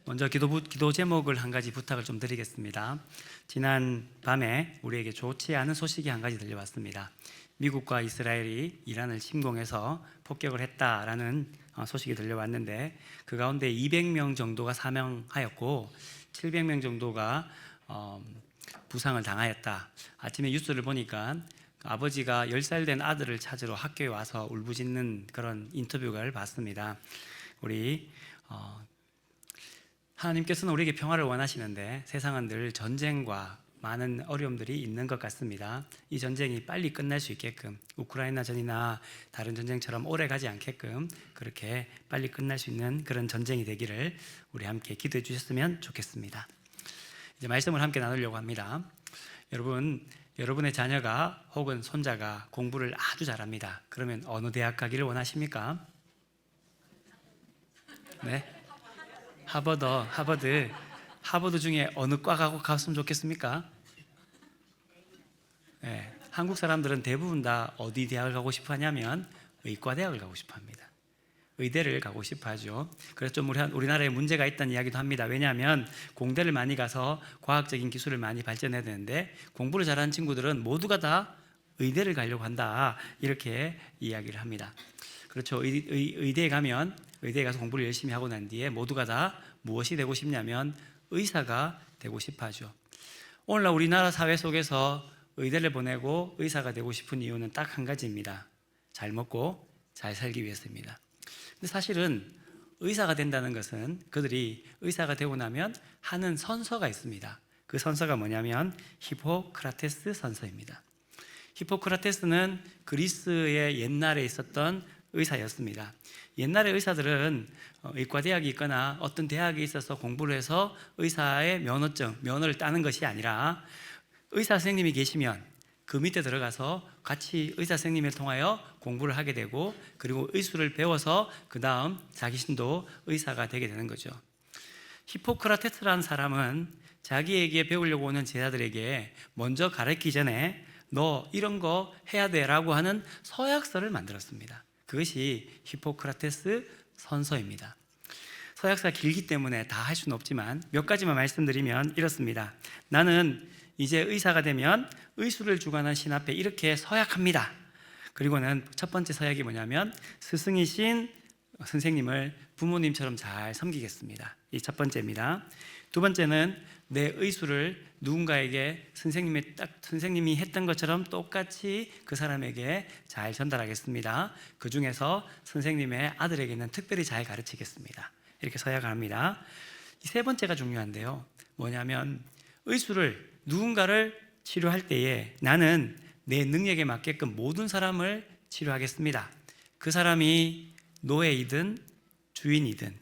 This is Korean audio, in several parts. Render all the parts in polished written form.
먼저 기도 제목을 한 가지 부탁을 좀 드리겠습니다. 지난 밤에 우리에게 좋지 않은 소식이 한 가지 들려왔습니다. 미국과 이스라엘이 이란을 침공해서 폭격을 했다라는 소식이 들려왔는데, 그 가운데 200명 정도가 사망하였고 700명 정도가 부상을 당하였다. 아침에 뉴스를 보니까 아버지가 10살 된 아들을 찾으러 학교에 와서 울부짖는 그런 인터뷰를 봤습니다. 우리 하나님께서는 우리에게 평화를 원하시는데 세상은 늘 전쟁과 많은 어려움들이 있는 것 같습니다. 이 전쟁이 빨리 끝날 수 있게끔, 우크라이나 전이나 다른 전쟁처럼 오래 가지 않게끔 그렇게 빨리 끝날 수 있는 그런 전쟁이 되기를 우리 함께 기도해 주셨으면 좋겠습니다. 이제 말씀을 함께 나누려고 합니다. 여러분의 자녀가 혹은 손자가 공부를 아주 잘합니다. 그러면 어느 대학 가기를 원하십니까? 네? 하버드 중에 어느 과가 갔으면 좋겠습니까? 네, 한국 사람들은 대부분 다 어디 대학을 가고 싶어 하냐면 의과대학을 가고 싶어 합니다. 의대를 가고 싶어 하죠. 그래서 좀 우리나라에 문제가 있다는 이야기도 합니다. 왜냐하면 공대를 많이 가서 과학적인 기술을 많이 발전해야 되는데, 공부를 잘하는 친구들은 모두가 다 의대를 가려고 한다, 이렇게 이야기를 합니다. 그렇죠. 의대에 가서 공부를 열심히 하고 난 뒤에 모두가 다 무엇이 되고 싶냐면 의사가 되고 싶어 하죠. 오늘날 우리나라 사회 속에서 의대를 보내고 의사가 되고 싶은 이유는 딱 한 가지입니다. 잘 먹고 잘 살기 위해서입니다. 근데 사실은 의사가 된다는 것은 그들이 의사가 되고 나면 하는 선서가 있습니다. 그 선서가 뭐냐면 히포크라테스 선서입니다. 히포크라테스는 그리스의 옛날에 있었던 의사였습니다. 옛날의 의사들은 의과대학이 있거나 어떤 대학에 있어서 공부를 해서 의사의 면허를 따는 것이 아니라, 의사 선생님이 계시면 그 밑에 들어가서 같이 의사 선생님을 통하여 공부를 하게 되고, 그리고 의술을 배워서 그 다음 자신도 의사가 되게 되는 거죠. 히포크라테스라는 사람은 자기에게 배우려고 오는 제자들에게 먼저 가르치기 전에 너 이런 거 해야 돼 라고 하는 서약서를 만들었습니다. 그것이 히포크라테스 선서입니다. 서약서가 길기 때문에 다 할 수는 없지만 몇 가지만 말씀드리면 이렇습니다. 나는 이제 의사가 되면 의술을 주관한 신 앞에 이렇게 서약합니다. 그리고는 첫 번째 서약이 뭐냐면 스승이신 선생님을 부모님처럼 잘 섬기겠습니다. 이 첫 번째입니다. 두 번째는 내 의술을 누군가에게 선생님이 했던 것처럼 똑같이 그 사람에게 잘 전달하겠습니다. 그 중에서 선생님의 아들에게는 특별히 잘 가르치겠습니다. 이렇게 서약을 합니다. 이 세 번째가 중요한데요. 뭐냐면 의술을 누군가를 치료할 때에 나는 내 능력에 맞게끔 모든 사람을 치료하겠습니다. 그 사람이 노예이든 주인이든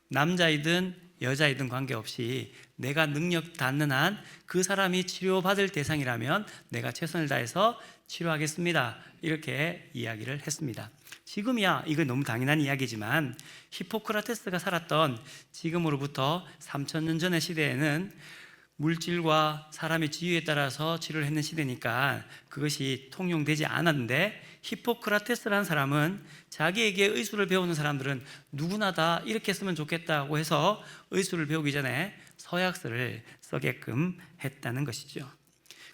남자이든 여자이든 관계없이 내가 능력 닿는 한 그 사람이 치료받을 대상이라면 내가 최선을 다해서 치료하겠습니다. 이렇게 이야기를 했습니다. 지금이야 이건 너무 당연한 이야기지만 히포크라테스가 살았던 지금으로부터 3000년 전의 시대에는 물질과 사람의 지위에 따라서 치료를 했는 시대니까 그것이 통용되지 않았는데, 히포크라테스라는 사람은 자기에게 의술을 배우는 사람들은 누구나 다 이렇게 했으면 좋겠다고 해서 의술을 배우기 전에 서약서를 써게끔 했다는 것이죠.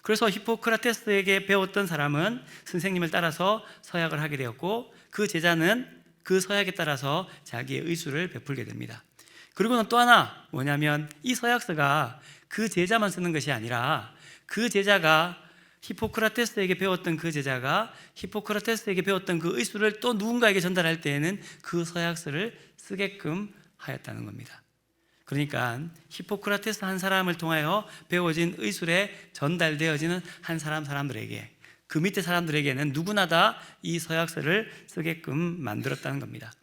그래서 히포크라테스에게 배웠던 사람은 선생님을 따라서 서약을 하게 되었고, 그 제자는 그 서약에 따라서 자기의 의술을 베풀게 됩니다. 그리고는 또 하나 뭐냐면 이 서약서가 그 제자만 쓰는 것이 아니라 그 제자가 히포크라테스에게 배웠던 그 제자가 히포크라테스에게 배웠던 그 의술을 또 누군가에게 전달할 때에는 그 서약서를 쓰게끔 하였다는 겁니다. 그러니까 히포크라테스 한 사람을 통하여 배워진 의술에 전달되어지는 한 사람들에게, 그 밑에 사람들에게는 누구나 다 이 서약서를 쓰게끔 만들었다는 겁니다.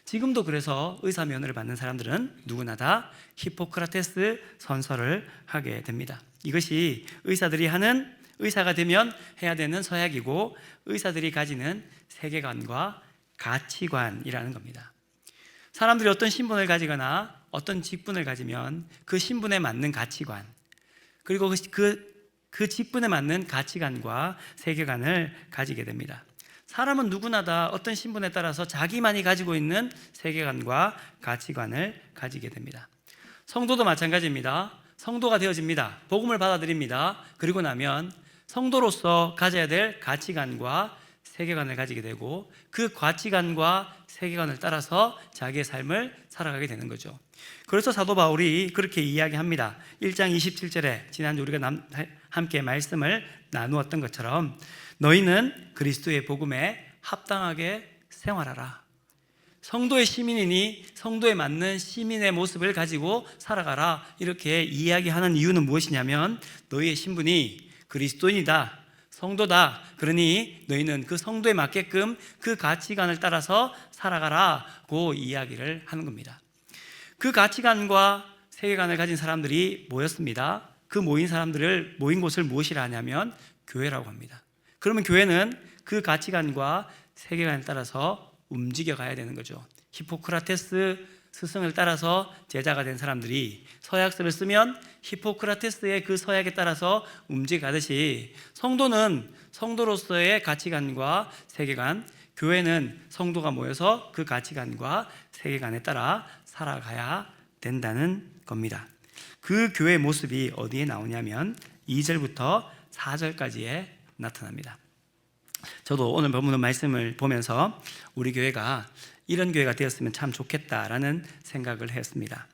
지금도 그래서 의사 면허를 받는 사람들은 누구나 다 히포크라테스 선서를 하게 됩니다. 이것이 의사들이 하는, 의사가 되면 해야 되는 서약이고, 의사들이 가지는 세계관과 가치관이라는 겁니다. 사람들이 어떤 신분을 가지거나 어떤 직분을 가지면 그 신분에 맞는 가치관, 그리고 그 직분에 맞는 가치관과 세계관을 가지게 됩니다. 사람은 누구나 다 어떤 신분에 따라서 자기만이 가지고 있는 세계관과 가치관을 가지게 됩니다. 성도도 마찬가지입니다. 성도가 되어집니다. 복음을 받아들입니다. 그리고 나면 성도로서 가져야 될 가치관과 세계관을 가지게 되고 그 가치관과 세계관을 따라서 자기의 삶을 살아가게 되는 거죠. 그래서 사도 바울이 그렇게 이야기합니다. 1장 27절에 지난주 우리가 함께 말씀을 나누었던 것처럼 너희는 그리스도의 복음에 합당하게 생활하라. 성도의 시민이니 성도에 맞는 시민의 모습을 가지고 살아가라. 이렇게 이야기하는 이유는 무엇이냐면 너희의 신분이 그리스도인이다, 성도다. 그러니 너희는 그 성도에 맞게끔 그 가치관을 따라서 살아가라고 이야기를 하는 겁니다. 그 가치관과 세계관을 가진 사람들이 모였습니다. 그 모인 곳을 무엇이라 하냐면 교회라고 합니다. 그러면 교회는 그 가치관과 세계관을 따라서 움직여 가야 되는 거죠. 히포크라테스 스승을 따라서 제자가 된 사람들이 서약서를 쓰면 히포크라테스의 그 서약에 따라서 움직이듯이 성도는 성도로서의 가치관과 세계관, 교회는 성도가 모여서 그 가치관과 세계관에 따라 살아가야 된다는 겁니다. 그 교회의 모습이 어디에 나오냐면 2절부터 4절까지에 나타납니다. 저도 오늘 본문 말씀을 보면서 우리 교회가 이런 교회가 되었으면 참 좋겠다라는 생각을 했습니다.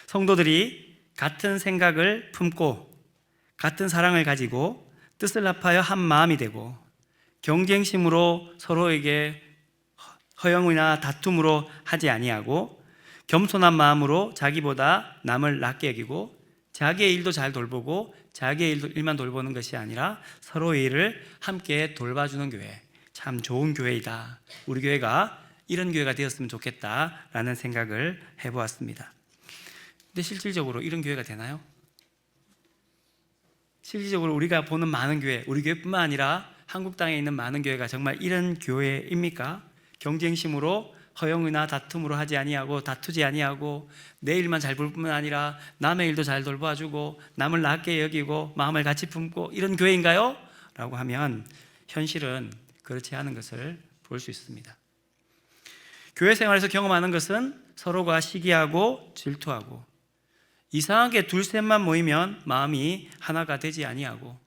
성도들이 같은 생각을 품고 같은 사랑을 가지고 뜻을 합하여 한 마음이 되고 경쟁심으로 서로에게 허영이나 다툼으로 하지 아니하고 겸손한 마음으로 자기보다 남을 낮게 여기고 자기의 일도 잘 돌보고 자기의 일만 돌보는 것이 아니라 서로의 일을 함께 돌봐주는 교회, 참 좋은 교회이다. 우리 교회가 이런 교회가 되었으면 좋겠다라는 생각을 해보았습니다. 근데 실질적으로 이런 교회가 되나요? 실질적으로 우리가 보는 많은 교회, 우리 교회뿐만 아니라 한국 땅에 있는 많은 교회가 정말 이런 교회입니까? 경쟁심으로 허영이나 다툼으로 하지 아니하고 다투지 아니하고 내 일만 잘 볼 뿐만 아니라 남의 일도 잘 돌봐주고 남을 낮게 여기고 마음을 같이 품고 이런 교회인가요? 라고 하면 현실은 그렇지 않은 것을 볼 수 있습니다. 교회 생활에서 경험하는 것은 서로가 시기하고 질투하고 이상하게 둘셋만 모이면 마음이 하나가 되지 아니하고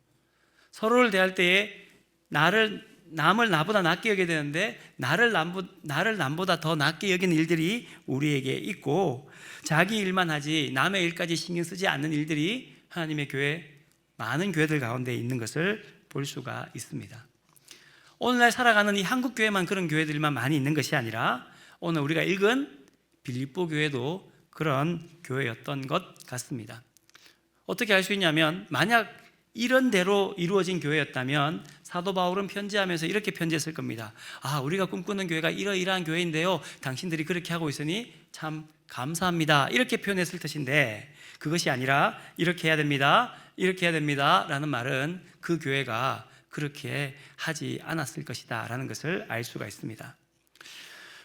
서로를 대할 때에 남을 나보다 낮게 여겨야 되는데 나를 남보다 더 낮게 여기는 일들이 우리에게 있고 자기 일만 하지 남의 일까지 신경 쓰지 않는 일들이 하나님의 교회 많은 교회들 가운데 있는 것을 볼 수가 있습니다. 오늘날 살아가는 이 한국 교회만 그런 교회들만 많이 있는 것이 아니라 오늘 우리가 읽은 빌립보 교회도 그런 교회였던 것 같습니다. 어떻게 알 수 있냐면 만약 이런 대로 이루어진 교회였다면 사도 바울은 편지하면서 이렇게 편지했을 겁니다. 우리가 꿈꾸는 교회가 이러이러한 교회인데요, 당신들이 그렇게 하고 있으니 참 감사합니다, 이렇게 표현했을 것인데 그것이 아니라 이렇게 해야 됩니다, 이렇게 해야 됩니다 라는 말은 그 교회가 그렇게 하지 않았을 것이다 라는 것을 알 수가 있습니다.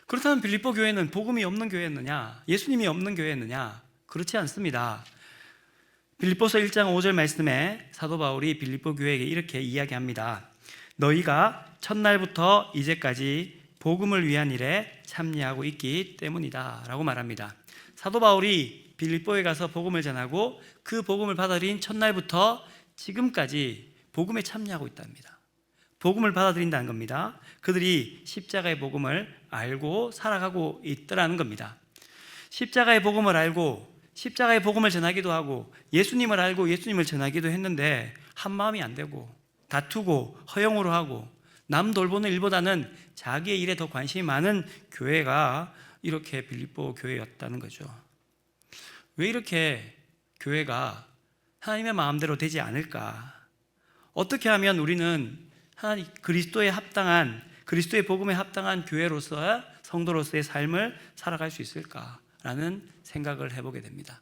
그렇다면 빌립보 교회는 복음이 없는 교회였느냐, 예수님이 없는 교회였느냐? 그렇지 않습니다. 빌립보서 1장 5절 말씀에 사도 바울이 빌립보 교회에게 이렇게 이야기합니다. 너희가 첫날부터 이제까지 복음을 위한 일에 참여하고 있기 때문이다 라고 말합니다. 사도 바울이 빌립보에 가서 복음을 전하고 그 복음을 받아들인 첫날부터 지금까지 복음에 참여하고 있답니다. 복음을 받아들인다는 겁니다. 그들이 십자가의 복음을 알고 살아가고 있더라는 겁니다. 십자가의 복음을 알고 십자가의 복음을 전하기도 하고 예수님을 알고 예수님을 전하기도 했는데 한 마음이 안 되고 다투고 허영으로 하고 남 돌보는 일보다는 자기의 일에 더 관심이 많은 교회가 이렇게 빌립보 교회였다는 거죠. 왜 이렇게 교회가 하나님의 마음대로 되지 않을까? 어떻게 하면 우리는 하나님 그리스도의 복음에 합당한 교회로서 성도로서의 삶을 살아갈 수 있을까라는 생각을 해보게 됩니다.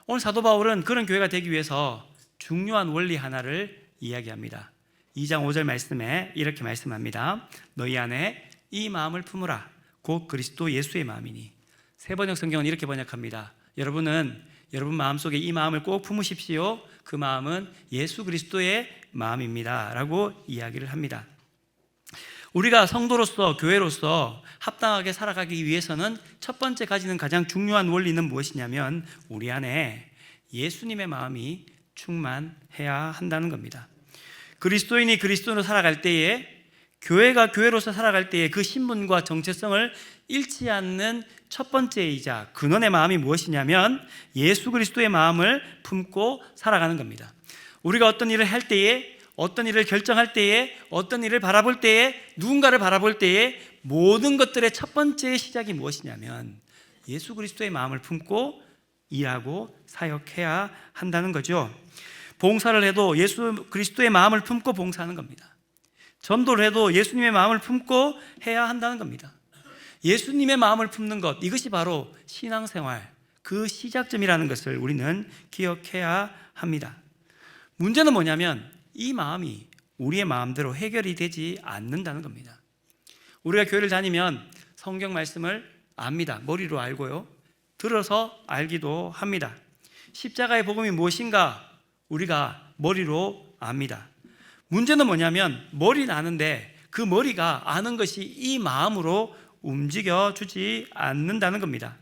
오늘 사도 바울은 그런 교회가 되기 위해서 중요한 원리 하나를 이야기합니다. 2장 5절 말씀에 이렇게 말씀합니다. 너희 안에 이 마음을 품으라. 곧 그리스도 예수의 마음이니. 세번역 성경은 이렇게 번역합니다. 여러분 마음속에 이 마음을 꼭 품으십시오. 그 마음은 예수 그리스도의 마음입니다 라고 이야기를 합니다. 우리가 성도로서, 교회로서 합당하게 살아가기 위해서는 첫 번째 가지는 가장 중요한 원리는 무엇이냐면 우리 안에 예수님의 마음이 충만해야 한다는 겁니다. 그리스도인이 그리스도인으로 살아갈 때에, 교회가 교회로서 살아갈 때에 그 신분과 정체성을 잃지 않는 첫 번째이자 근원의 마음이 무엇이냐면 예수 그리스도의 마음을 품고 살아가는 겁니다. 우리가 어떤 일을 할 때에, 어떤 일을 결정할 때에, 어떤 일을 바라볼 때에, 누군가를 바라볼 때에 모든 것들의 첫 번째 시작이 무엇이냐면 예수 그리스도의 마음을 품고 일하고 사역해야 한다는 거죠. 봉사를 해도 예수 그리스도의 마음을 품고 봉사하는 겁니다. 전도를 해도 예수님의 마음을 품고 해야 한다는 겁니다. 예수님의 마음을 품는 것, 이것이 바로 신앙생활, 그 시작점이라는 것을 우리는 기억해야 합니다. 문제는 뭐냐면 이 마음이 우리의 마음대로 해결이 되지 않는다는 겁니다. 우리가 교회를 다니면 성경 말씀을 압니다. 머리로 알고요. 들어서 알기도 합니다. 십자가의 복음이 무엇인가 우리가 머리로 압니다. 문제는 뭐냐면 머리는 아는데 그 머리가 아는 것이 이 마음으로 움직여주지 않는다는 겁니다.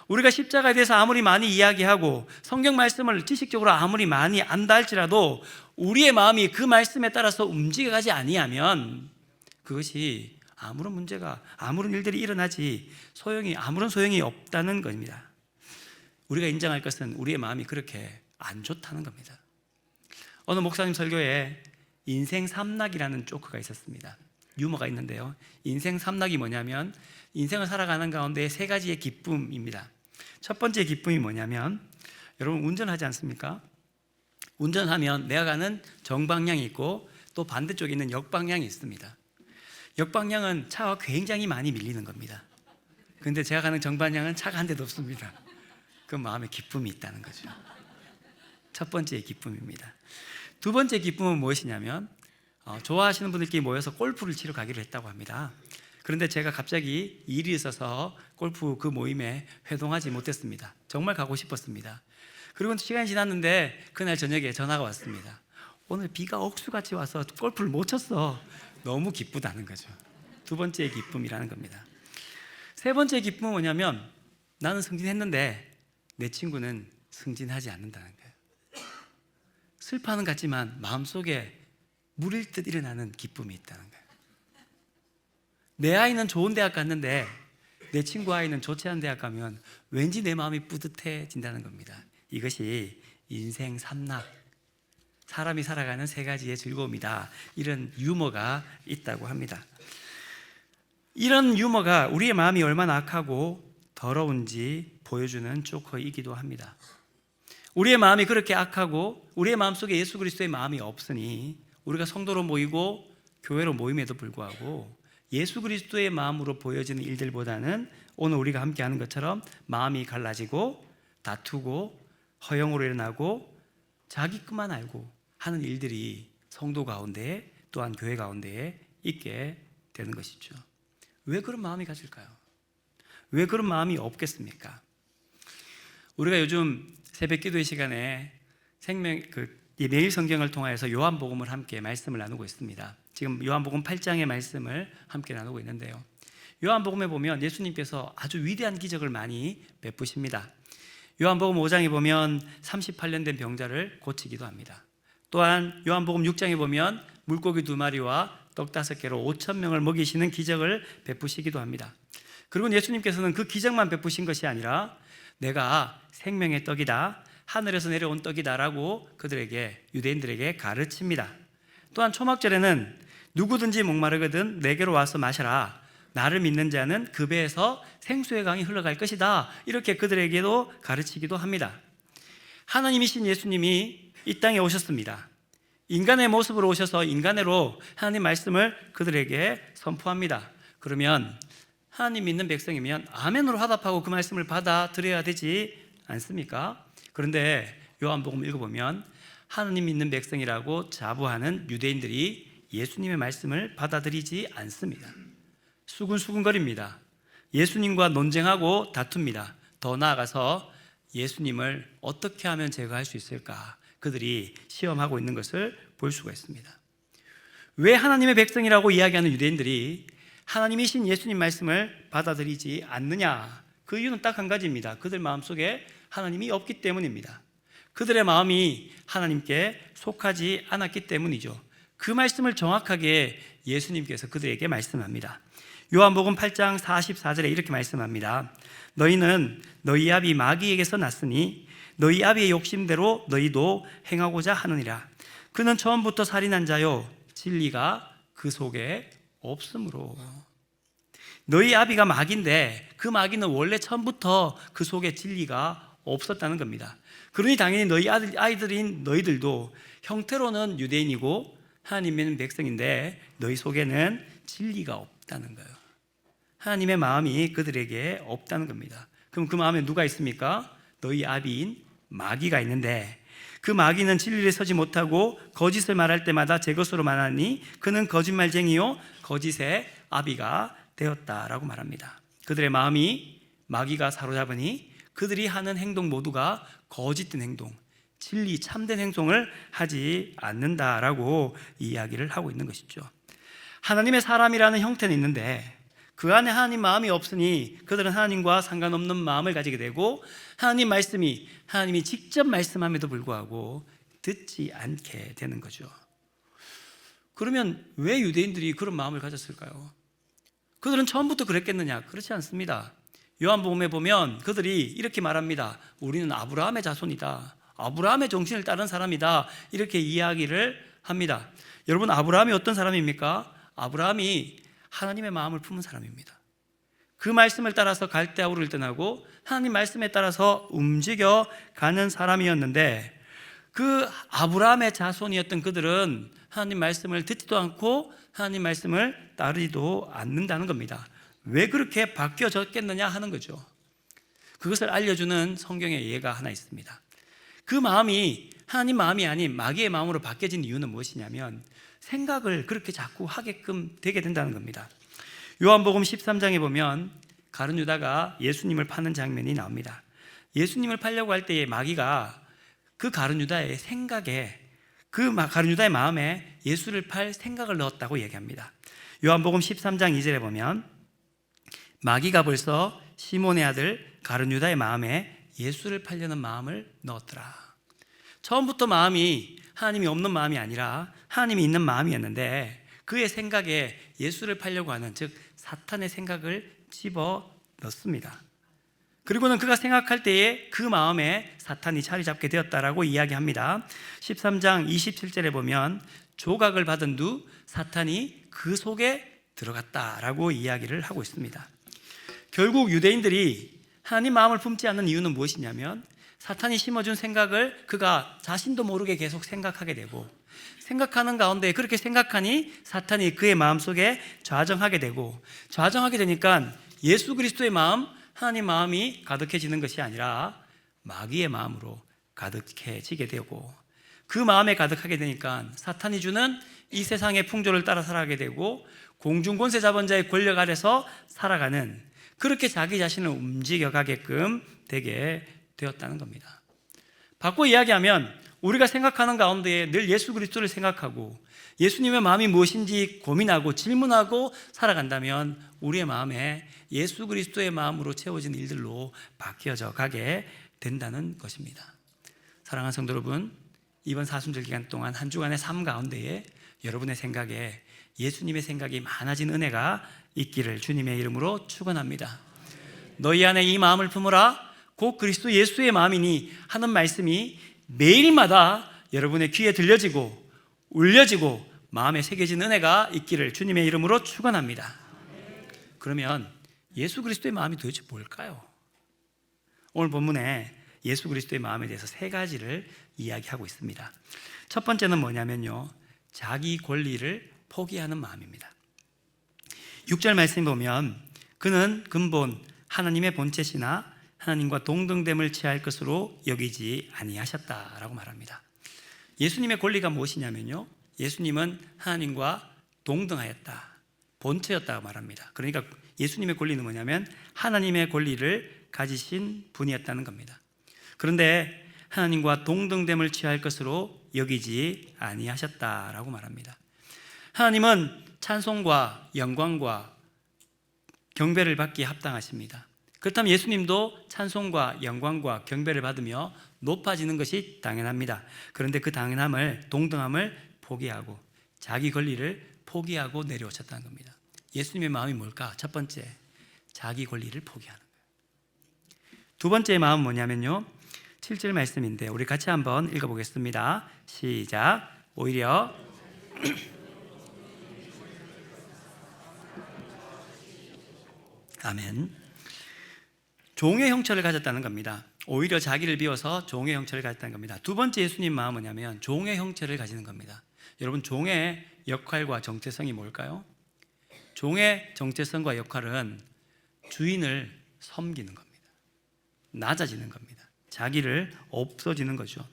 우리가 십자가에 대해서 아무리 많이 이야기하고 성경 말씀을 지식적으로 아무리 많이 안다 할지라도 우리의 마음이 그 말씀에 따라서 움직여가지 아니하면 그것이 아무런 문제가, 아무런 일들이 일어나지 아무런 소용이 없다는 겁니다. 우리가 인정할 것은 우리의 마음이 그렇게 안 좋다는 겁니다. 어느 목사님 설교에 인생 삼락이라는 조크가 있었습니다. 유머가 있는데요, 인생 삼락이 뭐냐면 인생을 살아가는 가운데 세 가지의 기쁨입니다. 첫 번째 기쁨이 뭐냐면, 여러분 운전하지 않습니까? 운전하면 내가 가는 정방향이 있고 또 반대쪽에 있는 역방향이 있습니다. 역방향은 차가 굉장히 많이 밀리는 겁니다. 그런데 제가 가는 정방향은 차가 한 대도 없습니다. 그 마음에 기쁨이 있다는 거죠. 첫 번째 기쁨입니다. 두 번째 기쁨은 무엇이냐면 좋아하시는 분들끼리 모여서 골프를 치러 가기로 했다고 합니다. 그런데 제가 갑자기 일이 있어서 골프 그 모임에 회동하지 못했습니다. 정말 가고 싶었습니다. 그리고 시간이 지났는데 그날 저녁에 전화가 왔습니다. 오늘 비가 억수같이 와서 골프를 못 쳤어. 너무 기쁘다는 거죠. 두 번째 기쁨이라는 겁니다. 세 번째 기쁨은 뭐냐면 나는 승진했는데 내 친구는 승진하지 않는다는 거예요. 슬퍼하는 것 같지만 마음속에 물일 듯 일어나는 기쁨이 있다는 거예요. 내 아이는 좋은 대학 갔는데 내 친구 아이는 좋지 않은 대학 가면 왠지 내 마음이 뿌듯해진다는 겁니다. 이것이 인생 삼락, 사람이 살아가는 세 가지의 즐거움이다. 이런 유머가 있다고 합니다. 이런 유머가 우리의 마음이 얼마나 악하고 더러운지 보여주는 조커이기도 합니다. 우리의 마음이 그렇게 악하고 우리의 마음속에 예수 그리스도의 마음이 없으니 우리가 성도로 모이고 교회로 모임에도 불구하고 예수 그리스도의 마음으로 보여지는 일들보다는 오늘 우리가 함께 하는 것처럼 마음이 갈라지고 다투고 허영으로 일어나고 자기 것만 알고 하는 일들이 성도 가운데 또한 교회 가운데에 있게 되는 것이죠. 왜 그런 마음이 가질까요? 왜 그런 마음이 없겠습니까? 우리가 요즘 새벽 기도의 시간에 매일 성경을 통하여서 요한복음을 함께 말씀을 나누고 있습니다. 지금 요한복음 8장의 말씀을 함께 나누고 있는데요, 요한복음에 보면 예수님께서 아주 위대한 기적을 많이 베푸십니다. 요한복음 5장에 보면 38년 된 병자를 고치기도 합니다. 또한 요한복음 6장에 보면 물고기 2마리와 떡 5개로 5,000명을 먹이시는 기적을 베푸시기도 합니다. 그리고 예수님께서는 그 기적만 베푸신 것이 아니라 내가 생명의 떡이다, 하늘에서 내려온 떡이다 라고 그들에게, 유대인들에게 가르칩니다. 또한 초막절에는 누구든지 목마르거든 내게로 와서 마셔라, 나를 믿는 자는 그 배에서 생수의 강이 흘러갈 것이다, 이렇게 그들에게도 가르치기도 합니다. 하나님이신 예수님이 이 땅에 오셨습니다. 인간의 모습으로 오셔서 인간으로 하나님 말씀을 그들에게 선포합니다. 그러면 하나님 믿는 백성이면 아멘으로 화답하고 그 말씀을 받아들여야 되지 않습니까? 그런데 요한복음 읽어보면 하나님 믿는 백성이라고 자부하는 유대인들이 예수님의 말씀을 받아들이지 않습니다. 수근수근거립니다. 예수님과 논쟁하고 다툽니다. 더 나아가서 예수님을 어떻게 하면 제거할 수 있을까, 그들이 시험하고 있는 것을 볼 수가 있습니다. 왜 하나님의 백성이라고 이야기하는 유대인들이 하나님이신 예수님 말씀을 받아들이지 않느냐? 그 이유는 딱 한 가지입니다. 그들 마음속에 하나님이 없기 때문입니다. 그들의 마음이 하나님께 속하지 않았기 때문이죠. 그 말씀을 정확하게 예수님께서 그들에게 말씀합니다. 요한복음 8장 44절에 이렇게 말씀합니다. 너희는 너희 아비 마귀에게서 났으니 너희 아비의 욕심대로 너희도 행하고자 하느니라. 그는 처음부터 살인한 자요 진리가 그 속에 없으므로. 너희 아비가 마귀인데 그 마귀는 원래 처음부터 그 속에 진리가 없었다는 겁니다. 그러니 당연히 너희 아이들인 너희들도 형태로는 유대인이고 하나님의 백성인데 너희 속에는 진리가 없다는 거예요. 하나님의 마음이 그들에게 없다는 겁니다. 그럼 그 마음에 누가 있습니까? 너희 아비인 마귀가 있는데 그 마귀는 진리를 서지 못하고 거짓을 말할 때마다 제 것으로 말하니 그는 거짓말쟁이요 거짓의 아비가 되었다라고 말합니다. 그들의 마음이 마귀가 사로잡으니 그들이 하는 행동 모두가 거짓된 행동, 진리 참된 행동을 하지 않는다라고 이야기를 하고 있는 것이죠. 하나님의 사람이라는 형태는 있는데 그 안에 하나님 마음이 없으니 그들은 하나님과 상관없는 마음을 가지게 되고 하나님 말씀이 하나님이 직접 말씀함에도 불구하고 듣지 않게 되는 거죠. 그러면 왜 유대인들이 그런 마음을 가졌을까요? 그들은 처음부터 그랬겠느냐? 그렇지 않습니다. 요한복음에 보면 그들이 이렇게 말합니다. 우리는 아브라함의 자손이다. 아브라함의 정신을 따른 사람이다. 이렇게 이야기를 합니다. 여러분, 아브라함이 어떤 사람입니까? 아브라함이 하나님의 마음을 품은 사람입니다. 그 말씀을 따라서 갈대아 우르를 떠나고 하나님 말씀에 따라서 움직여가는 사람이었는데 그 아브라함의 자손이었던 그들은 하나님 말씀을 듣지도 않고 하나님 말씀을 따르지도 않는다는 겁니다. 왜 그렇게 바뀌어졌겠느냐 하는 거죠. 그것을 알려주는 성경의 예가 하나 있습니다. 그 마음이 하나님 마음이 아닌 마귀의 마음으로 바뀌어진 이유는 무엇이냐면 생각을 그렇게 자꾸 하게끔 되게 된다는 겁니다. 요한복음 13장에 보면 가룟 유다가 예수님을 파는 장면이 나옵니다. 예수님을 팔려고 할 때에 마귀가 그 가룟 유다의 생각에 그 가룟 유다의 마음에 예수를 팔 생각을 넣었다고 얘기합니다. 요한복음 13장 2절에 보면 마귀가 벌써 시몬의 아들 가룟 유다의 마음에 예수를 팔려는 마음을 넣었더라. 처음부터 마음이 하나님이 없는 마음이 아니라 하나님이 있는 마음이었는데 그의 생각에 예수를 팔려고 하는 즉 사탄의 생각을 집어 넣습니다. 그리고는 그가 생각할 때에 그 마음에 사탄이 자리 잡게 되었다라고 이야기합니다. 13장 27절에 보면 조각을 받은 두 사탄이 그 속에 들어갔다라고 이야기를 하고 있습니다. 결국 유대인들이 하나님 마음을 품지 않는 이유는 무엇이냐면 사탄이 심어준 생각을 그가 자신도 모르게 계속 생각하게 되고 생각하는 가운데 그렇게 생각하니 사탄이 그의 마음속에 좌정하게 되고 좌정하게 되니까 예수 그리스도의 마음, 하나님 마음이 가득해지는 것이 아니라 마귀의 마음으로 가득해지게 되고 그 마음에 가득하게 되니까 사탄이 주는 이 세상의 풍조를 따라 살아가게 되고 공중 권세 잡은 자의 권력 아래서 살아가는 그렇게 자기 자신을 움직여가게끔 되게 되었다는 겁니다. 바꿔 이야기하면 우리가 생각하는 가운데 늘 예수 그리스도를 생각하고 예수님의 마음이 무엇인지 고민하고 질문하고 살아간다면 우리의 마음에 예수 그리스도의 마음으로 채워진 일들로 바뀌어져 가게 된다는 것입니다. 사랑하는 성도 여러분, 이번 사순절 기간 동안 한 주간의 삶 가운데에 여러분의 생각에 예수님의 생각이 많아진 은혜가 있기를 주님의 이름으로 축원합니다. 너희 안에 이 마음을 품으라 곧 그리스도 예수의 마음이니 하는 말씀이 매일마다 여러분의 귀에 들려지고 울려지고 마음에 새겨진 은혜가 있기를 주님의 이름으로 축원합니다. 그러면 예수 그리스도의 마음이 도대체 뭘까요? 오늘 본문에 예수 그리스도의 마음에 대해서 세 가지를 이야기하고 있습니다. 첫 번째는 뭐냐면요, 자기 권리를 포기하는 마음입니다. 6절 말씀 보면 그는 근본 하나님의 본체시나 하나님과 동등됨을 취할 것으로 여기지 아니하셨다라고 말합니다. 예수님의 권리가 무엇이냐면요, 예수님은 하나님과 동등하였다, 본체였다고 말합니다. 그러니까 예수님의 권리는 뭐냐면 하나님의 권리를 가지신 분이었다는 겁니다. 그런데 하나님과 동등됨을 취할 것으로 여기지 아니하셨다라고 말합니다. 하나님은 찬송과 영광과 경배를 받기에 합당하십니다. 그렇다면 예수님도 찬송과 영광과 경배를 받으며 높아지는 것이 당연합니다. 그런데 그 당연함을, 동등함을 포기하고 자기 권리를 포기하고 내려오셨다는 겁니다. 예수님의 마음이 뭘까? 첫 번째, 자기 권리를 포기하는 거예요. 두 번째 마음은 뭐냐면요, 7절 말씀인데 우리 같이 한번 읽어보겠습니다. 시작. 오히려 아멘. 종의 형체를 가졌다는 겁니다. 오히려 자기를 비워서 종의 형체를 가졌다는 겁니다. 두 번째 예수님 마음은 뭐냐면 종의 형체를 가지는 겁니다. 여러분, 종의 역할과 정체성이 뭘까요? 종의 정체성과 역할은 주인을 섬기는 겁니다. 낮아지는 겁니다. 자기를 없어지는 거죠.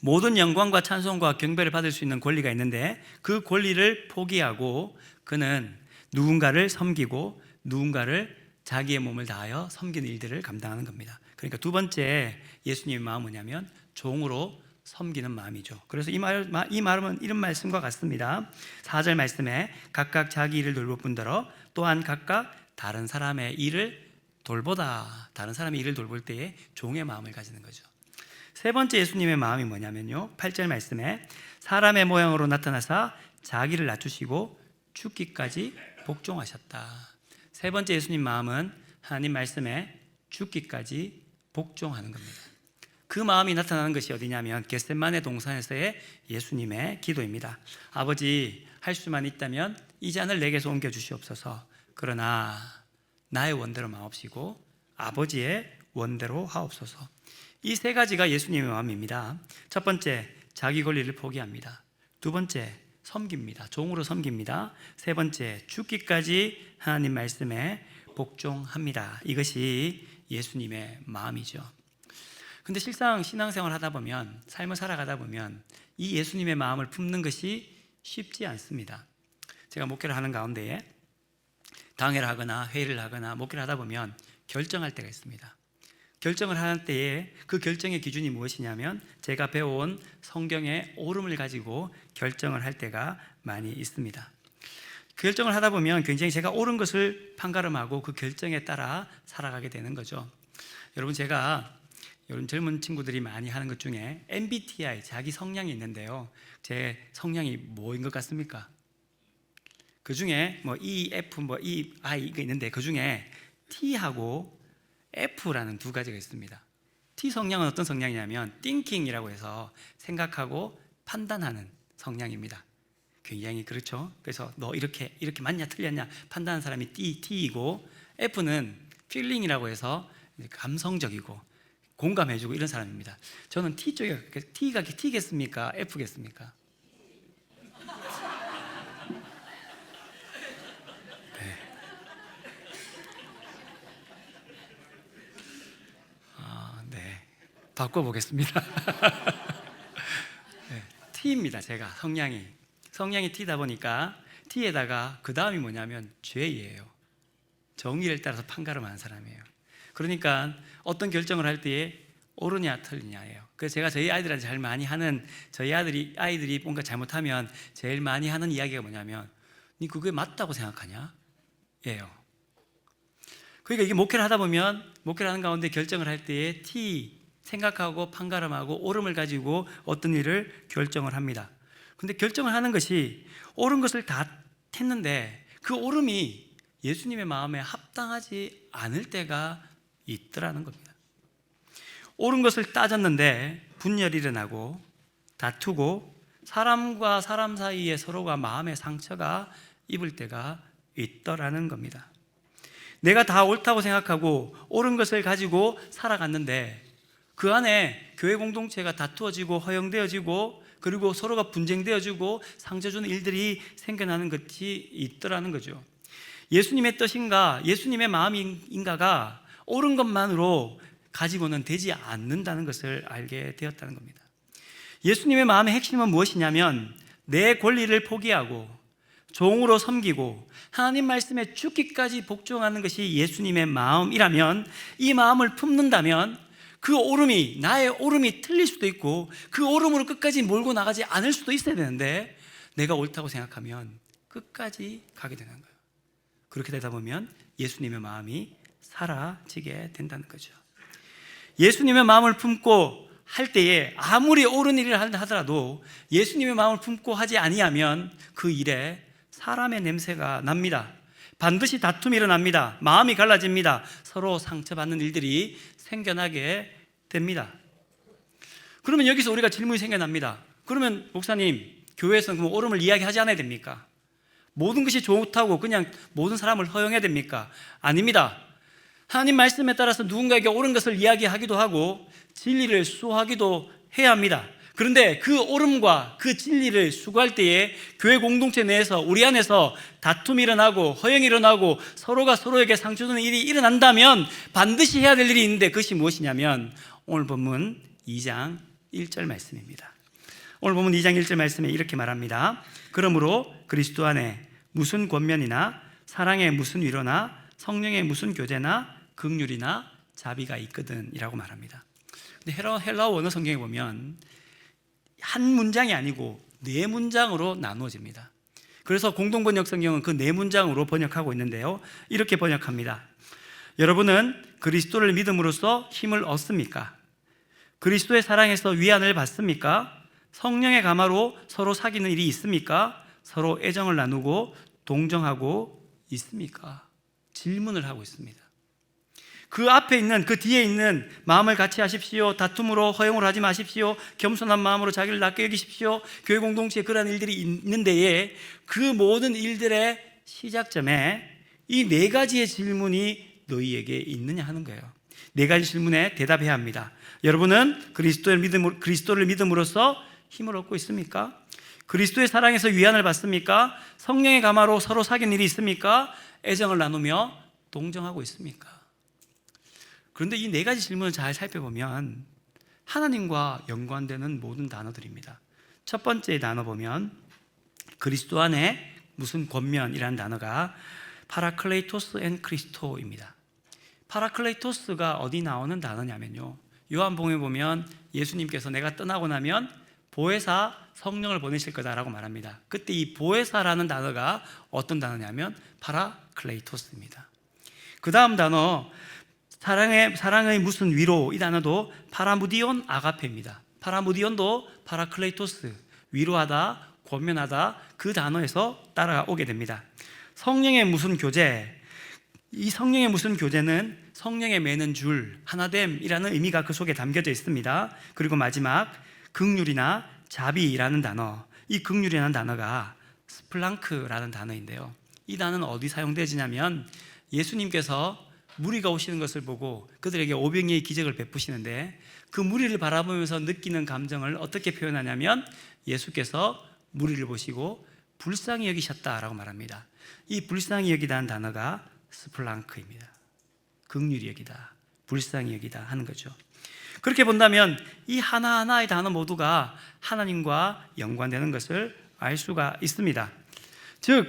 모든 영광과 찬송과 경배를 받을 수 있는 권리가 있는데 그 권리를 포기하고 그는 누군가를 섬기고 누군가를 자기의 몸을 다하여 섬기는 일들을 감당하는 겁니다. 그러니까 두 번째 예수님의 마음은 뭐냐면 종으로 섬기는 마음이죠. 그래서 이 말은 이런 말씀과 같습니다. 4절 말씀에 각각 자기 일을 돌볼 뿐더러 또한 각각 다른 사람의 일을 돌보다, 다른 사람의 일을 돌볼 때에 종의 마음을 가지는 거죠. 세 번째 예수님의 마음이 뭐냐면요, 8절 말씀에 사람의 모양으로 나타나사 자기를 낮추시고 죽기까지 복종하셨다. 세 번째 예수님 마음은 하나님 말씀에 죽기까지 복종하는 겁니다. 그 마음이 나타나는 것이 어디냐면 겟세마네 동산에서의 예수님의 기도입니다. 아버지, 할 수만 있다면 이 잔을 내게서 옮겨주시옵소서. 그러나 나의 원대로 마옵시고 아버지의 원대로 하옵소서. 이 세 가지가 예수님의 마음입니다. 첫 번째, 자기 권리를 포기합니다. 두 번째, 섬깁니다. 종으로 섬깁니다. 세 번째, 죽기까지 하나님 말씀에 복종합니다. 이것이 예수님의 마음이죠. 근데 실상 신앙생활 하다 보면, 삶을 살아가다 보면 이 예수님의 마음을 품는 것이 쉽지 않습니다. 제가 목회를 하는 가운데에 당회를 하거나 회의를 하거나 목회를 하다 보면 결정할 때가 있습니다. 결정을 하는 때에 그 결정의 기준이 무엇이냐면 제가 배워온 성경의 옳음을 가지고 결정을 할 때가 많이 있습니다. 그 결정을 하다 보면 굉장히 제가 옳은 것을 판가름하고 그 결정에 따라 살아가게 되는 거죠. 여러분, 제가 요즘 젊은 친구들이 많이 하는 것 중에 MBTI, 자기 성향이 있는데요, 제 성향이 뭐인 것 같습니까? 그 중에 E, F, E, I 가 있는데 그 중에 T하고 F라는 두 가지가 있습니다. T 성향은 어떤 성향이냐면 thinking이라고 해서 생각하고 판단하는 성향입니다. 굉장히 그렇죠. 그래서 너 이렇게 맞냐 틀렸냐 판단하는 사람이 T이고, F는 feeling이라고 해서 감성적이고 공감해주고 이런 사람입니다. 저는 T 쪽에, T가 T겠습니까? F겠습니까? 네. 네. 바꿔보겠습니다. 네. T입니다. 제가 성향이 T다 보니까 T에다가 그 다음이 뭐냐면 죄예요. 정의를 따라서 판가름하는 사람이에요. 그러니까 어떤 결정을 할 때에 옳으냐 틀리냐예요. 그래서 제가 저희 아이들한테 제일 많이 하는, 저희 아이들이 뭔가 잘못하면 제일 많이 하는 이야기가 뭐냐면 니 그게 맞다고 생각하냐? 예요. 그러니까 이게 목회를 하다 보면 목회를 하는 가운데 결정을 할 때에 생각하고 판가름하고 옳음을 가지고 어떤 일을 결정을 합니다. 근데 결정을 하는 것이 옳은 것을 다 했는데 그 옳음이 예수님의 마음에 합당하지 않을 때가 있더라는 겁니다. 옳은 것을 따졌는데 분열이 일어나고 다투고 사람과 사람 사이에 서로가 마음의 상처가 입을 때가 있더라는 겁니다. 내가 다 옳다고 생각하고 옳은 것을 가지고 살아갔는데 그 안에 교회 공동체가 다투어지고 허용되어지고 그리고 서로가 분쟁되어지고 상처 주는 일들이 생겨나는 것이 있더라는 거죠. 예수님의 뜻인가, 예수님의 마음인가가 옳은 것만으로 가지고는 되지 않는다는 것을 알게 되었다는 겁니다. 예수님의 마음의 핵심은 무엇이냐면 내 권리를 포기하고 종으로 섬기고 하나님 말씀에 죽기까지 복종하는 것이 예수님의 마음이라면, 이 마음을 품는다면 그 옳음이, 나의 옳음이 틀릴 수도 있고 그 옳음으로 끝까지 몰고 나가지 않을 수도 있어야 되는데 내가 옳다고 생각하면 끝까지 가게 되는 거예요. 그렇게 되다 보면 예수님의 마음이 사라지게 된다는 거죠. 예수님의 마음을 품고 할 때에 아무리 옳은 일을 하더라도 예수님의 마음을 품고 하지 아니하면 그 일에 사람의 냄새가 납니다. 반드시 다툼이 일어납니다. 마음이 갈라집니다. 서로 상처받는 일들이 생겨나게 됩니다. 그러면 여기서 우리가 질문이 생겨납니다. 그러면 목사님, 교회에서는 그럼 옳음을 이야기하지 않아야 됩니까? 모든 것이 좋다고 그냥 모든 사람을 허용해야 됩니까? 아닙니다. 하나님 말씀에 따라서 누군가에게 옳은 것을 이야기하기도 하고 진리를 수호하기도 해야 합니다. 그런데 그 옳음과 그 진리를 수고할 때에 교회 공동체 내에서 우리 안에서 다툼이 일어나고 허영이 일어나고 서로가 서로에게 상처 주는 일이 일어난다면 반드시 해야 될 일이 있는데, 그것이 무엇이냐면 오늘 본문 2장 1절 말씀입니다. 오늘 본문 2장 1절 말씀에 이렇게 말합니다. 그러므로 그리스도 안에 무슨 권면이나 사랑의 무슨 위로나 성령의 무슨 교제나 긍휼이나 자비가 있거든 이라고 말합니다. 근데 헬라어 원어 성경에 보면 한 문장이 아니고 네 문장으로 나누어집니다. 그래서 공동번역 성경은 그 네 문장으로 번역하고 있는데요, 이렇게 번역합니다. 여러분은 그리스도를 믿음으로써 힘을 얻습니까? 그리스도의 사랑에서 위안을 받습니까? 성령의 감화로 서로 사귀는 일이 있습니까? 서로 애정을 나누고 동정하고 있습니까? 질문을 하고 있습니다. 그 앞에 있는, 그 뒤에 있는 마음을 같이 하십시오, 다툼으로 허용을 하지 마십시오, 겸손한 마음으로 자기를 낮게 여기십시오, 교회 공동체에 그러한 일들이 있는 데에 그 모든 일들의 시작점에 이 네 가지의 질문이 너희에게 있느냐 하는 거예요. 네 가지 질문에 대답해야 합니다. 여러분은 그리스도를 믿음으로써 힘을 얻고 있습니까? 그리스도의 사랑에서 위안을 받습니까? 성령의 감화로 서로 사귄 일이 있습니까? 애정을 나누며 동정하고 있습니까? 그런데 이 네 가지 질문을 잘 살펴보면 하나님과 연관되는 모든 단어들입니다. 첫 번째 단어 보면 그리스도 안에 무슨 권면이라는 단어가 파라클레이토스 앤 크리스토입니다. 파라클레이토스가 어디 나오는 단어냐면요, 요한복음에 보면 예수님께서 내가 떠나고 나면 보혜사 성령을 보내실 거다라고 말합니다. 그때 이 보혜사라는 단어가 어떤 단어냐면 파라클레이토스입니다. 그 다음 단어 사랑의 무슨 위로, 이 단어도 파라무디온 아가페입니다. 파라무디온도 파라클레이토스, 위로하다, 권면하다, 그 단어에서 따라오게 됩니다. 성령의 무슨 교제, 이 성령의 무슨 교제는 성령의 매는 줄, 하나됨이라는 의미가 그 속에 담겨져 있습니다. 그리고 마지막 긍휼이나 자비라는 단어, 이 긍휼이라는 단어가 스플랑크라는 단어인데요, 이 단어는 어디 사용되지냐면 예수님께서 무리가 오시는 것을 보고 그들에게 오병이의 기적을 베푸시는데 그 무리를 바라보면서 느끼는 감정을 어떻게 표현하냐면 예수께서 무리를 보시고 불쌍히 여기셨다라고 말합니다. 이 불쌍히 여기다는 단어가 스플랑크입니다. 긍휼히 여기다, 불쌍히 여기다 하는 거죠. 그렇게 본다면 이 하나하나의 단어 모두가 하나님과 연관되는 것을 알 수가 있습니다. 즉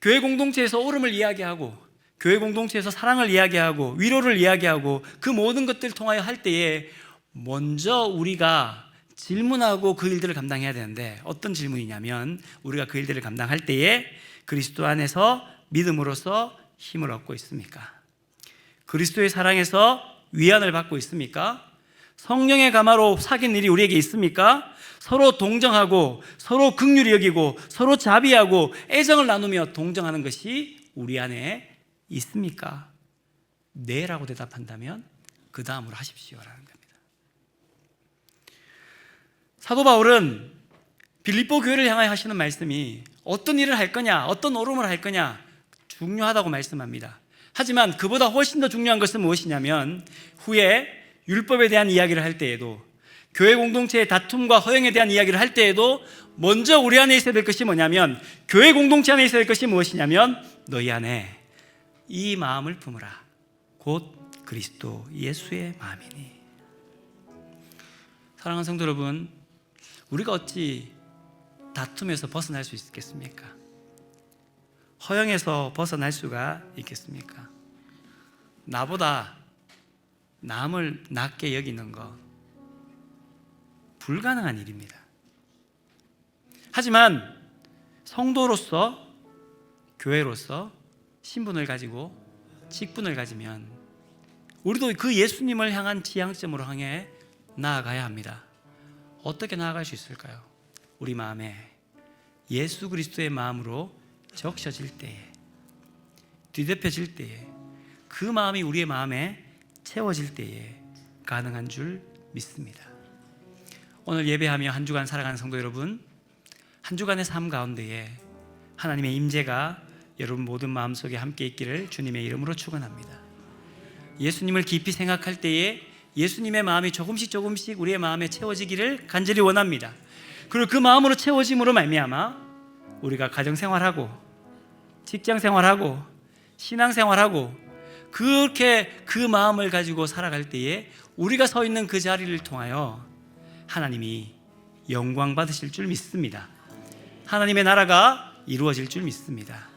교회 공동체에서 옳음을 이야기하고 교회 공동체에서 사랑을 이야기하고 위로를 이야기하고 그 모든 것들을 통하여 할 때에 먼저 우리가 질문하고 그 일들을 감당해야 되는데, 어떤 질문이냐면 우리가 그 일들을 감당할 때에 그리스도 안에서 믿음으로써 힘을 얻고 있습니까? 그리스도의 사랑에서 위안을 받고 있습니까? 성령의 감화로 사귄 일이 우리에게 있습니까? 서로 동정하고 서로 긍휼히 여기고 서로 자비하고 애정을 나누며 동정하는 것이 우리 안에 있습니까? 네라고 대답한다면 그 다음으로 하십시오라는 겁니다. 사도 바울은 빌립보 교회를 향하여 하시는 말씀이 어떤 일을 할 거냐, 어떤 옳음을 할 거냐 중요하다고 말씀합니다. 하지만 그보다 훨씬 더 중요한 것은 무엇이냐면 후에 율법에 대한 이야기를 할 때에도, 교회 공동체의 다툼과 허영에 대한 이야기를 할 때에도 먼저 우리 안에 있어야 될 것이 뭐냐면, 교회 공동체 안에 있어야 될 것이 무엇이냐면 너희 안에 이 마음을 품으라, 곧 그리스도 예수의 마음이니. 사랑하는 성도 여러분, 우리가 어찌 다툼에서 벗어날 수 있겠습니까? 허영에서 벗어날 수가 있겠습니까? 나보다 남을 낮게 여기는 거 불가능한 일입니다. 하지만 성도로서, 교회로서 신분을 가지고 직분을 가지면 우리도 그 예수님을 향한 지향점으로 향해 나아가야 합니다. 어떻게 나아갈 수 있을까요? 우리 마음에 예수 그리스도의 마음으로 적셔질 때에, 뒤덮여질 때에, 그 마음이 우리의 마음에 채워질 때에 가능한 줄 믿습니다. 오늘 예배하며 한 주간 살아가는 성도 여러분, 한 주간의 삶 가운데에 하나님의 임재가 여러분 모든 마음속에 함께 있기를 주님의 이름으로 축원합니다. 예수님을 깊이 생각할 때에 예수님의 마음이 조금씩 우리의 마음에 채워지기를 간절히 원합니다. 그리고 그 마음으로 채워짐으로 말미암아 우리가 가정생활하고 직장생활하고 신앙생활하고 그렇게 그 마음을 가지고 살아갈 때에 우리가 서 있는 그 자리를 통하여 하나님이 영광 받으실 줄 믿습니다. 하나님의 나라가 이루어질 줄 믿습니다.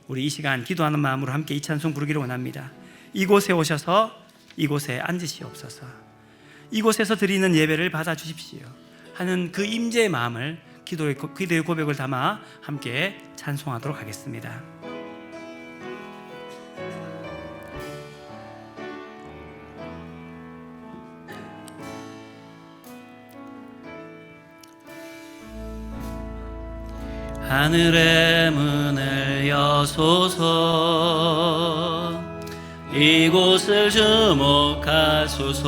우리 이 시간 기도하는 마음으로 함께 이 찬송 부르기를 원합니다. 이곳에 오셔서 이곳에 앉으시옵소서. 이곳에서 드리는 예배를 받아주십시오 하는 그 임재의 마음을 기도의 고백을 담아 함께 찬송하도록 하겠습니다. 하늘의 문을 여소서, 이곳을 주목하소서.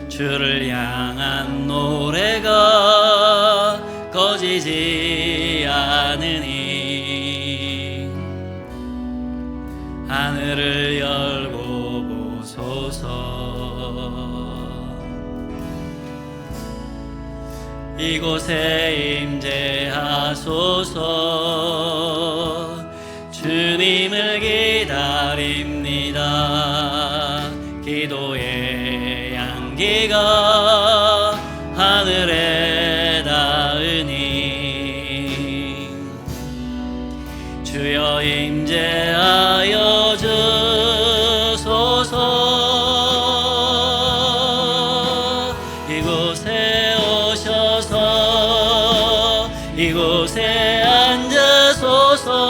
주를 향한 노래가 꺼지지 않으니 하늘을 열고 보소서. 이곳에 임재하소서. 주님을 기다립니다. 기도의 향기가 하늘에 닿으니 주여 임재하여 주소서. 이곳에 오셔서 이곳에 앉으소서.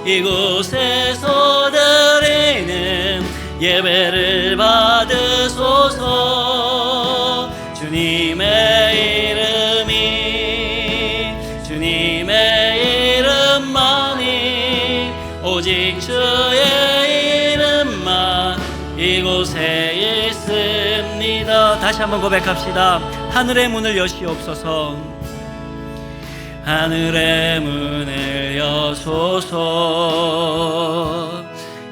이곳에서 드리는 예배를 받으소서. 주님의 주님의 이름만이 오직 주의 이름만 이곳에 있습니다. 다시 한번 고백합시다. 하늘의 문을 여시옵소서. 하늘의 문을 여소서.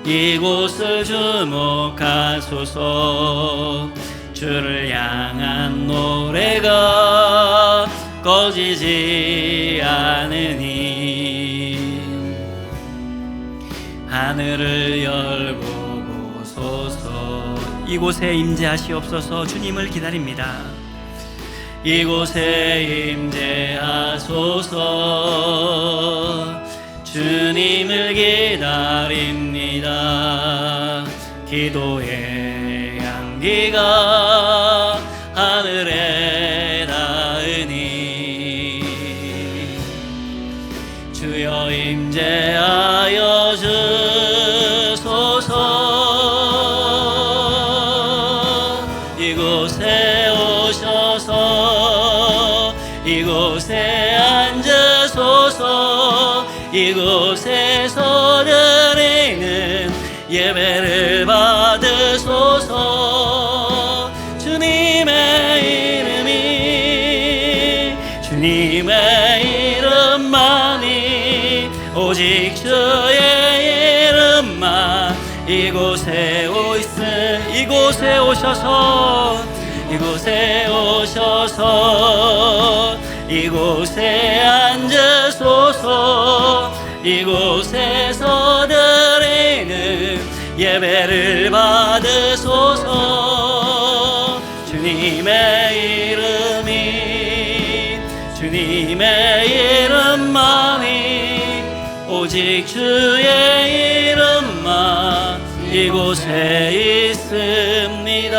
이곳을 주목하소서. 주를 향한 노래가 꺼지지 않으니 하늘을 열고 보소서. 이곳에 임재하시옵소서. 주님을 기다립니다. 이곳에 임재하소서. 주님을 기다립니다. 기도의 향기가 하늘에 닿으니 주여 임재하여 주소서. 이곳에 오셔서 이곳에 앉으소서. 이곳에서 드리는 예배를 받으소서. 주님의 이름만이 오직 주의 이름만 이곳에 오셔서 이곳에 앉으소서. 이곳에서 드리는 예배를 받으소서. 주님의 이름만이 오직 주의 이름만 이곳에 있습니다.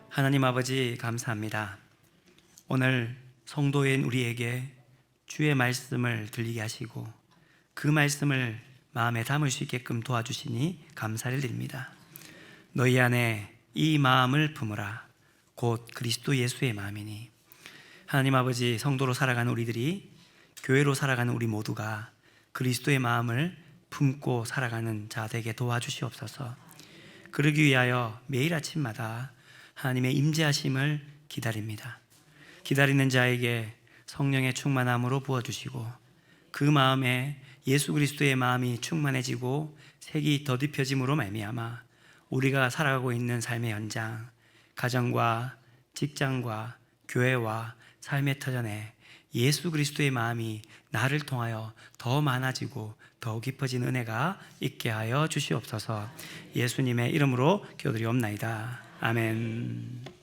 하나님 아버지 감사합니다. 오늘 성도인 우리에게 주의 말씀을 들리게 하시고 그 말씀을 마음에 담을 수 있게끔 도와주시니 감사를 드립니다. 너희 안에 이 마음을 품으라. 곧 그리스도 예수의 마음이니. 하나님 아버지, 성도로 살아가는 우리들이, 교회로 살아가는 우리 모두가 그리스도의 마음을 품고 살아가는 자 되게 도와주시옵소서. 그러기 위하여 매일 아침마다 하나님의 임재하심을 기다립니다. 기다리는 자에게 성령의 충만함으로 부어주시고 그 마음에 예수 그리스도의 마음이 충만해지고 색이 더딥혀짐으로 말미암아 우리가 살아가고 있는 삶의 현장, 가정과 직장과 교회와 삶의 터전에 예수 그리스도의 마음이 나를 통하여 더 많아지고 더 깊어진 은혜가 있게 하여 주시옵소서. 예수님의 이름으로 기도드리옵나이다. 아멘.